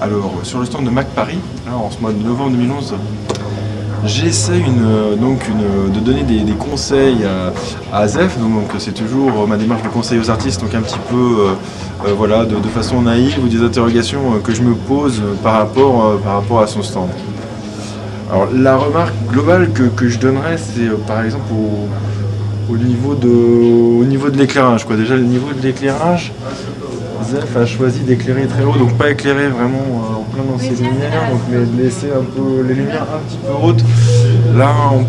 Alors, sur le stand de Mac Paris, là, en ce mois de novembre 2011, j'essaie de donner des conseils à Zef, donc c'est toujours ma démarche de conseil aux artistes, donc un petit peu voilà, de façon naïve ou des interrogations que je me pose par rapport à son stand. Alors la remarque globale que je donnerais, c'est par exemple au niveau de l'éclairage, quoi. Déjà le niveau de l'éclairage, Zef a choisi d'éclairer très haut, donc pas éclairer vraiment en plein dans ses lumières, donc, mais laisser un peu les lumières un petit peu hautes. Là, on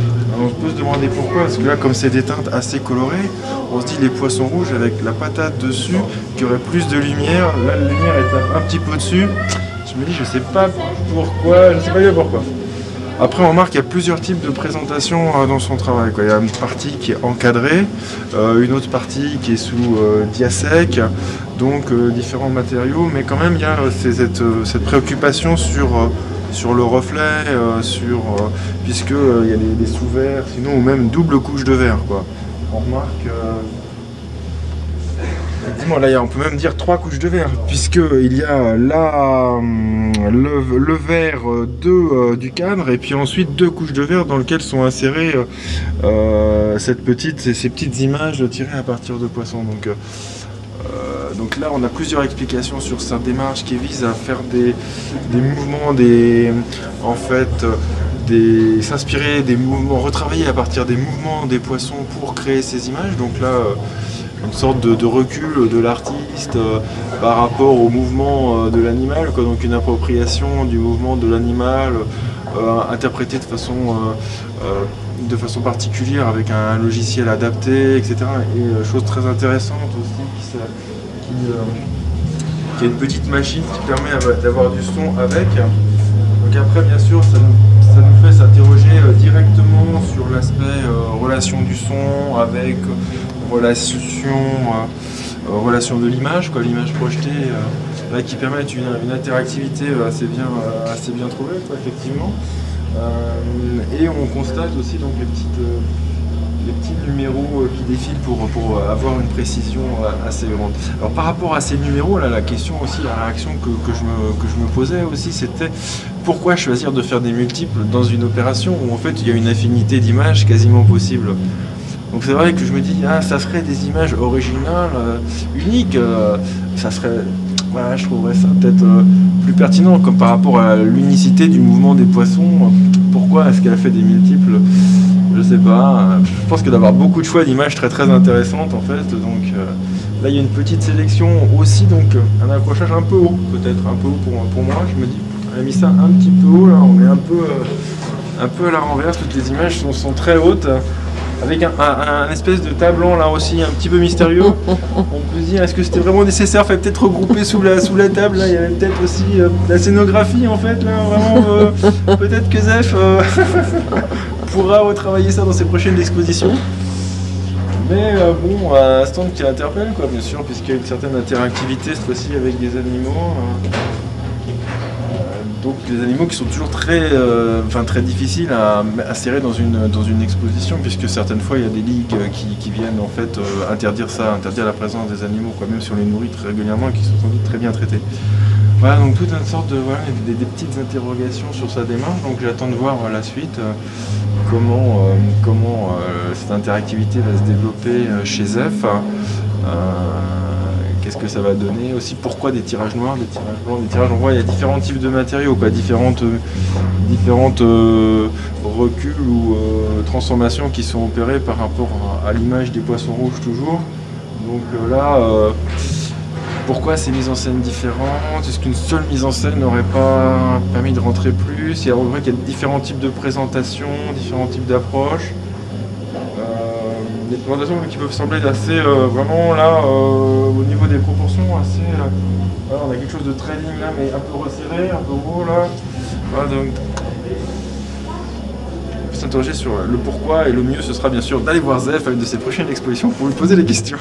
peut se demander pourquoi, parce que là, comme c'est des teintes assez colorées, on se dit les poissons rouges avec la patate dessus, qui aurait plus de lumière. Là, la lumière est un petit peu dessus. Je me dis, je sais pas pourquoi, je sais pas bien pourquoi. Après, on remarque qu'il y a plusieurs types de présentations dans son travail, quoi. Il y a une partie qui est encadrée, une autre partie qui est sous diasec, donc différents matériaux, mais quand même il y a cette préoccupation sur le reflet, puisque il y a des sous-verres, sinon ou même double couche de verre, quoi. On remarque effectivement, là, on peut même dire 3 couches de verre, puisqu'il y a là le verre du cadre, et puis ensuite 2 couches de verre dans lesquelles sont insérées ces petites images tirées à partir de poissons. Donc là, on a plusieurs explications sur sa démarche qui vise à faire des mouvements, s'inspirer des mouvements, retravailler à partir des mouvements des poissons pour créer ces images. Donc là, une sorte de recul de l'artiste par rapport au mouvement de l'animal, donc une appropriation du mouvement de l'animal interprété de façon particulière avec un logiciel adapté, etc. Et chose très intéressante aussi, qui a une petite machine qui permet d'avoir du son avec. Donc après, bien sûr, ça nous fait s'interroger directement sur l'aspect relation du son avec relation de l'image, l'image projetée, là, qui permet une interactivité assez bien trouvée, quoi, effectivement. Et on constate aussi donc les petits numéros qui défilent pour avoir une précision assez grande. Alors par rapport à ces numéros, là, la question aussi, la réaction que je me posais aussi, c'était pourquoi choisir de faire des multiples dans une opération où en fait il y a une infinité d'images quasiment possible. Donc c'est vrai que je me dis, ça serait des images originales, uniques, ça serait, voilà, je trouverais ça peut-être plus pertinent, comme par rapport à l'unicité du mouvement des poissons. Pourquoi est-ce qu'elle a fait des multiples? Je sais pas. Je pense que d'avoir beaucoup de choix d'images très très intéressantes en fait. Donc là il y a une petite sélection aussi, donc un accrochage un peu haut, peut-être un peu haut pour moi. Je me dis, on a mis ça un petit peu haut, là, on est un peu à la renverse, toutes les images sont très hautes. Avec un espèce de tableau là aussi un petit peu mystérieux. On peut se dire, est-ce que c'était vraiment nécessaire? Fallait peut-être regrouper sous la table, là il y avait peut-être aussi la scénographie en fait, là vraiment peut-être que Zef pourra retravailler ça dans ses prochaines expositions. Mais bon, un stand qui interpelle, quoi, bien sûr, puisqu'il y a une certaine interactivité cette fois-ci avec des animaux. Donc des animaux qui sont toujours très difficiles à serrer dans une exposition, puisque certaines fois il y a des ligues qui viennent en fait interdire la présence des animaux, quoi, même si on les nourrit très régulièrement et qui sont sans doute très bien traités. Voilà, donc toute une sorte de des petites interrogations sur sa démarche. Donc j'attends de voir la suite, comment cette interactivité va se développer chez Zef. Qu'est-ce que ça va donner aussi? Pourquoi des tirages noirs, des tirages blancs, des tirages en voie? Il y a différents types de matériaux, quoi, différentes reculs ou transformations qui sont opérées par rapport à l'image des poissons rouges toujours. Donc là, pourquoi ces mises en scène différentes? Est-ce qu'une seule mise en scène n'aurait pas permis de rentrer plus? Il y a vrai qu'il y a différents types de présentations, différents types d'approches. Des présentations qui peuvent sembler assez vraiment là au niveau des proportions assez voilà, on a quelque chose de très ligne là mais un peu resserré, un peu gros là. Voilà, donc on peut s'interroger sur le pourquoi, et le mieux ce sera bien sûr d'aller voir Zef à une de ses prochaines expositions pour lui poser des questions.